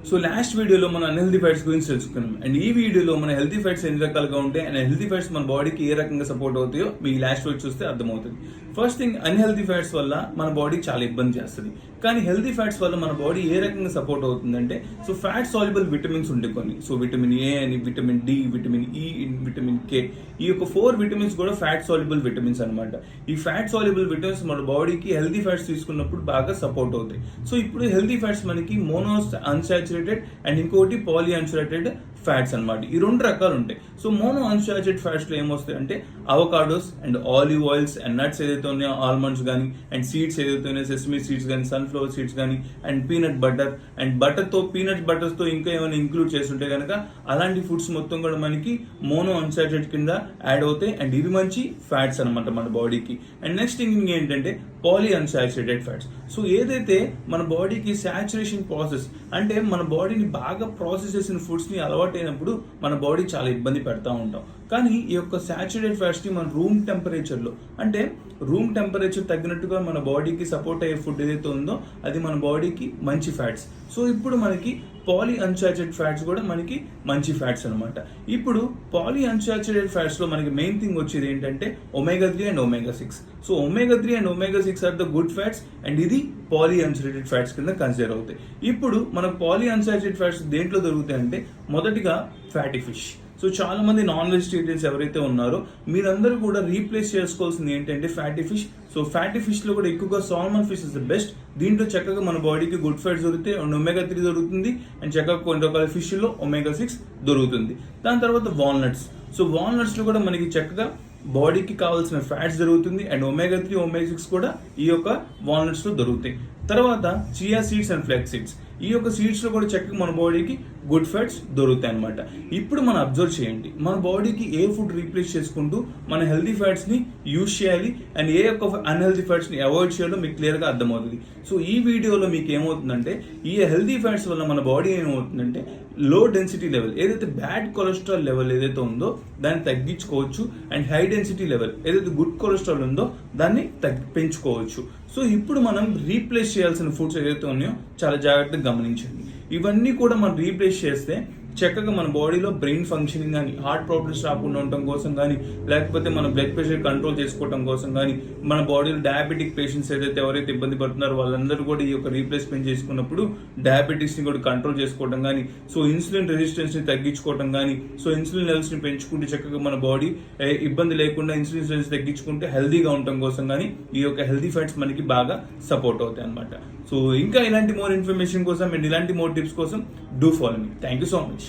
So last వీడియోలో మనం unhealthy fats గురించి తెలుసుకున్నాం. అండ్ ఈ వీడియోలో మన హెల్తీ ఫ్యాట్స్ ఎన్ని రకాలుగా ఉంటాయి అండ్ హెల్తీ ఫ్యాట్స్ మన బాడీకి ఏ రకంగా సపోర్ట్ అవుతాయో మీకు లాస్ట్ వీడియో చూస్తే అర్థమవుతుంది. ఫస్ట్ థింగ్, అన్హెల్దీ ఫ్యాట్స్ వల్ల మన బాడీకి చాలా ఇబ్బంది చేస్తుంది. కానీ హెల్తీ ఫ్యాట్స్ వల్ల మన బాడీ ఏ రకంగా సపోర్ట్ అవుతుందంటే, సో ఫ్యాట్ సాల్యుబుల్ విటమిన్స్ ఉంటాయి కొన్ని. సో విటమిన్ ఏ అని, vitamin D, vitamin E, vitamin K, ఈ యొక్క 4 విటమిన్స్ కూడా ఫ్యాట్ సాల్యుబుల్ విటమిన్స్ అనమాట. ఈ ఫ్యాట్ సాల్యుబుల్ విటమిన్స్ మన బాడీకి హెల్తీ ఫ్యాట్స్ తీసుకున్నప్పుడు బాగా సపోర్ట్ అవుతాయి. సో ఇప్పుడు హెల్తీ ఫ్యాట్స్ మనకి మోనో అన్సాచురేటెడ్ అండ్ ఇంకోటి పాలీ అన్సాచురేటెడ్ ఫ్యాట్స్ అనమాట. ఈ 2 రకాలు ఉంటాయి. సో మోనో అన్సాచురేటెడ్ ఫ్యాట్స్ లో ఏమొస్తాయి అంటే avocados and olive oils and nuts ఏదైతే ఉన్నాయో, ఆల్మండ్స్ కానీ అండ్ సీడ్స్ ఏదైతే ఉన్నాయో, సెసమీ సీడ్స్ కానీ, సన్ఫ్లవర్ సీడ్స్ కానీ అండ్ పీనట్ బటర్ అండ్ బటర్తో, పీనట్ బటర్స్తో ఇంకా ఏమైనా ఇంక్లూడ్ చేస్తుంటే కనుక అలాంటి ఫుడ్స్ మొత్తం కూడా మనకి మోనో అన్సాచురేటెడ్ కింద యాడ్ అవుతాయి. అండ్ ఇవి మంచి ఫ్యాట్స్ అనమాట మన బాడీకి. అండ్ నెక్స్ట్ థింగ్ ఏంటంటే పాలీ అన్సాచురేటెడ్ ఫ్యాట్స్. సో ఏదైతే మన బాడీకి సాచురేషన్ ప్రాసెస్ అంటే మన బాడీని బాగా ప్రాసెస్ చేసిన ఫుడ్స్ ని అలవాటు అయినప్పుడు మన బాడీ చాలా ఇబ్బంది పెడతా ఉంటాం. కానీ ఈ యొక్క సాచురేటెడ్ ఫ్యాట్స్ ని మన రూమ్ టెంపరేచర్ లో, అంటే రూమ్ టెంపరేచర్ తగ్గినట్టుగా మన బాడీకి సపోర్ట్ అయ్యే ఫుడ్ ఏదైతే ఉందో అది మన బాడీకి మంచి ఫ్యాట్స్. సో ఇప్పుడు మనకి పాలీ అన్సాచురేటెడ్ ఫ్యాట్స్ కూడా మనకి మంచి ఫ్యాట్స్ అనమాట. ఇప్పుడు పాలీ అన్సాచురేటెడ్ ఫ్యాట్స్ లో మనకి మెయిన్ థింగ్ వచ్చేది ఏంటంటే omega 3 and omega 6. So omega 3 and omega 6 are the good fats and ఇది పాలీ అన్సాచురేటెడ్ ఫ్యాట్స్ కింద కన్సిడర్ అవుతాయి. ఇప్పుడు మనకు పాలీ అన్సాచురేటెడ్ ఫ్యాట్స్ దేంట్లో దొరుకుతాయి అంటే, మొదటిగా ఫ్యాటీ ఫిష్. సో చాలా మంది నాన్ వెజిటేరియన్స్ ఎవరైతే ఉన్నారో మీరందరూ కూడా రీప్లేస్ చేసుకోవాల్సింది ఏంటంటే fatty fish. So fatty fish లో కూడా ఎక్కువగా salmon fish is the best. దీంట్లో చక్కగా మన బాడీకి గుడ్ ఫ్యాట్స్ దొరుకుతాయి అండ్ ఒమేగా 3 దొరుకుతుంది అండ్ చక్కగా కొన్ని రకాల ఫిష్ లో ఒమేగా 6 దొరుకుతుంది. దాని తర్వాత వాల్నట్స్. సో వాల్నట్స్ లో కూడా మనకి చక్కగా బాడీకి కావాల్సిన ఫ్యాట్స్ దొరుకుతుంది అండ్ ఒమేగా 3, ఒమేగా 6 కూడా ఈ యొక్క వాల్నట్స్ లో దొరుకుతాయి. తర్వాత chia seeds and flax seeds. ఈ యొక్క సీడ్స్ లో కూడా చక్కగా మన బాడీకి గుడ్ ఫ్యాట్స్ దొరుకుతాయి అనమాట. ఇప్పుడు మనం అబ్జర్వ్ చేయండి, మన బాడీకి ఏ ఫుడ్ రీప్లేస్ చేసుకుంటూ మన హెల్తీ ఫ్యాట్స్ ని యూజ్ చేయాలి అండ్ ఏ యొక్క అన్హెల్తీ ఫ్యాట్స్ ని అవాయిడ్ చేయాలో మీకు క్లియర్ గా అర్థమవుతుంది. సో ఈ వీడియోలో మీకు ఏమవుతుందంటే, ఈ హెల్తీ ఫ్యాట్స్ వల్ల మన బాడీ ఏమవుతుందంటే లో డెన్సిటీ లెవెల్, ఏదైతే బ్యాడ్ కొలెస్ట్రాల్ లెవెల్ ఏదైతే ఉందో దాన్ని తగ్గించుకోవచ్చు అండ్ హై డెన్సిటీ లెవెల్ ఏదైతే గుడ్ కొలెస్ట్రాల్ ఉందో దాన్ని పెంచుకోవచ్చు. సో ఇప్పుడు మనం రీప్లేస్ చేయాల్సిన ఫుడ్స్ ఏదైతే ఉన్నాయో చాలా జాగ్రత్తగా గమనించండి. ఇవన్నీ కూడా మనం రీప్లేస్ చేస్తే చక్కగా మన బాడీలో బ్రెయిన్ ఫంక్షనింగ్ కానీ, హార్ట్ ప్రాబ్లమ్స్ రాకుండా ఉండటం కోసం కానీ, లేకపోతే మన బ్లడ్ ప్రెషర్ కంట్రోల్ చేసుకోవడం కోసం కానీ, మన బాడీలో డయాబెటిక్ పేషెంట్స్ ఎవరైతే ఇబ్బంది పడుతున్నారో వాళ్ళందరూ కూడా ఈ యొక్క రీప్లేస్మెంట్ చేసుకున్నప్పుడు డయాబెటిక్స్ ని కూడా కంట్రోల్ చేసుకోవడం కానీ, సో ఇన్సులిన్ రెసిస్టెన్స్ ని తగ్గించుకోవడం కానీ, సో ఇన్సులిన్ లెవెల్స్ ని పెంచుకుంటే చక్కగా మన బాడీ ఇబ్బంది లేకుండా ఇన్సులిన్ లెవెల్స్ తగ్గించుకుంటే హెల్దీగా ఉండటం కోసం కానీ ఈ యొక్క హెల్దీ ఫ్యాట్స్ మనకి బాగా సపోర్ట్ అవుతాయి అనమాట. సో ఇంకా ఇలాంటి మోర్ ఇన్ఫర్మేషన్ కోసం అండ్ ఇలాంటి మోర్ టిప్స్ కోసం do follow me. Thank you so much.